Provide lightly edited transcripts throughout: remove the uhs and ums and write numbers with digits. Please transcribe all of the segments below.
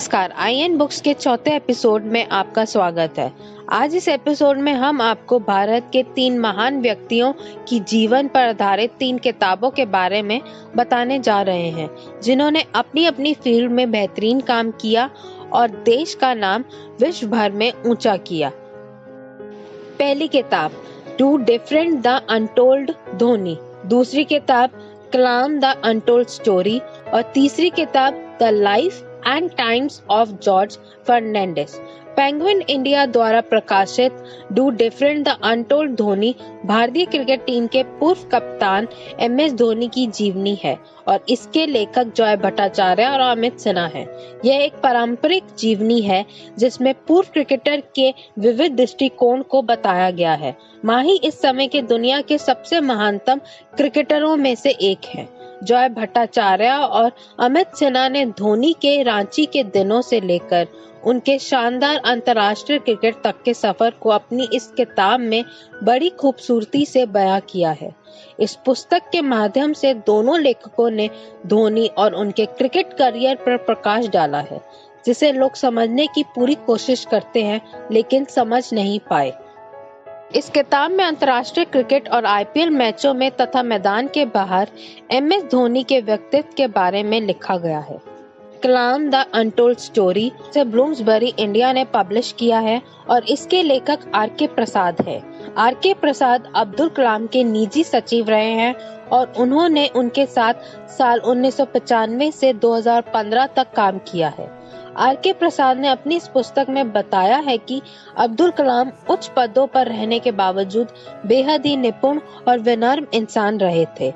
नमस्कार, IN books के चौथे एपिसोड में आपका स्वागत है। आज इस एपिसोड में हम आपको भारत के 3 महान व्यक्तियों की जीवन पर आधारित 3 किताबों के बारे में बताने जा रहे हैं, जिन्होंने अपनी अपनी फील्ड में बेहतरीन काम किया और देश का नाम विश्व भर में ऊंचा किया। पहली किताब two different the untold Dhoni, दूसरी किताब कलाम द अनटोल्ड स्टोरी और तीसरी किताब the life and times of George Fernandes. Penguin India द्वारा प्रकाशित two different the untold Dhoni भारतीय क्रिकेट टीम के पूर्व कप्तान MS धोनी की जीवनी है और इसके लेखक जॉय भट्टाचार्य और अमित सिन्हा हैं। यह एक पारंपरिक जीवनी है जिसमें पूर्व क्रिकेटर के विविध दृष्टिकोण को बताया गया है। माही इस समय के दुनिया के सबसे महानतम क्रिकेटरों में से एक हैं। जॉय भट्टाचार्य और अमित सिन्हा ने धोनी के रांची के दिनों से लेकर उनके शानदार अंतर्राष्ट्रीय क्रिकेट तक के सफर को अपनी इस किताब में बड़ी खूबसूरती से बयां किया है। इस पुस्तक के माध्यम से दोनों लेखकों ने धोनी और उनके क्रिकेट करियर पर प्रकाश डाला है, जिसे लोग समझने की पूरी कोशिश करते हैं लेकिन समझ नहीं पाए। इस किताब में अंतर्राष्ट्रीय क्रिकेट और IPL मैचों में तथा मैदान के बाहर MS धोनी के व्यक्तित्व के बारे में लिखा गया है। कलाम द अनटोल्ड स्टोरी से ब्लूम्सबरी इंडिया ने पब्लिश किया है और इसके लेखक RK प्रसाद है। RK प्रसाद अब्दुल कलाम के निजी सचिव रहे हैं और उन्होंने उनके साथ साल 1995 से 2015 तक काम किया है। RK प्रसाद ने अपनी इस पुस्तक में बताया है कि अब्दुल कलाम उच्च पदों पर रहने के बावजूद बेहद ही निपुण और विनम्र इंसान रहे थे।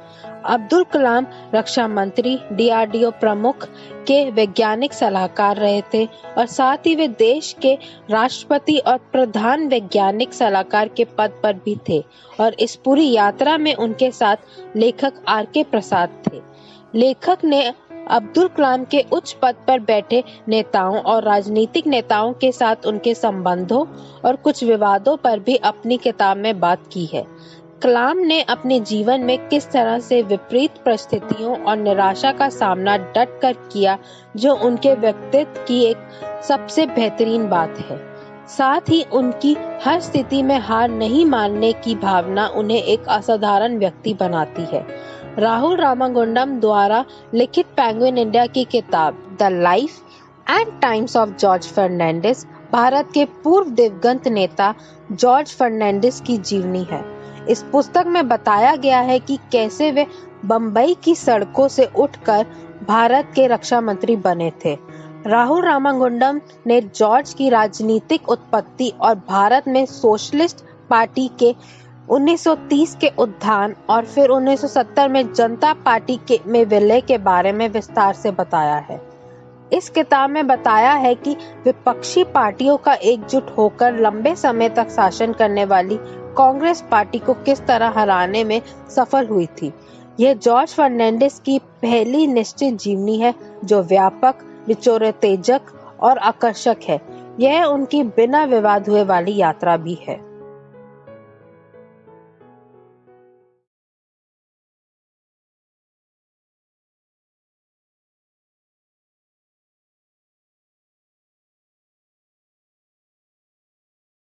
अब्दुल कलाम रक्षा मंत्री, DRDO प्रमुख के वैज्ञानिक सलाहकार रहे थे और साथ ही वे देश के राष्ट्रपति और प्रधान वैज्ञानिक सलाहकार के पद पर भी थे और इस पूरी यात्रा में उनके साथ लेखक RK प्रसाद थे। लेखक ने अब्दुल कलाम के उच्च पद पर बैठे नेताओं और राजनीतिक नेताओं के साथ उनके संबंधों और कुछ विवादों पर भी अपनी किताब में बात की है। कलाम ने अपने जीवन में किस तरह से विपरीत परिस्थितियों और निराशा का सामना डट कर किया, जो उनके व्यक्तित्व की एक सबसे बेहतरीन बात है। साथ ही उनकी हर स्थिति में हार नहीं मानने की भावना उन्हें एक असाधारण व्यक्ति बनाती है। राहुल रामागुंडम द्वारा लिखित पेंगुइन इंडिया की किताब the life and times of George Fernandes Bharat के पूर्व दिवंगत नेता जॉर्ज फर्नांडिस की जीवनी है। इस पुस्तक में बताया गया है कि कैसे वे बंबई की सड़कों से उठकर भारत के रक्षा मंत्री बने थे। राहुल रामागुंडम ने जॉर्ज की राजनीतिक उत्पत्ति और भारत में सोशलिस्ट पार्टी के 1930 के उत्थान और फिर 1970 में जनता पार्टी में विलय के बारे में विस्तार से बताया है। इस किताब में बताया है कि विपक्षी पार्टियों का एकजुट होकर लंबे समय तक शासन करने वाली कांग्रेस पार्टी को किस तरह हराने में सफल हुई थी। यह जॉर्ज फर्नांडिस की पहली निश्चित जीवनी है जो व्यापक, विचारोत्तेजक और आकर्षक है। यह उनकी बिना विवाद हुए वाली यात्रा भी है।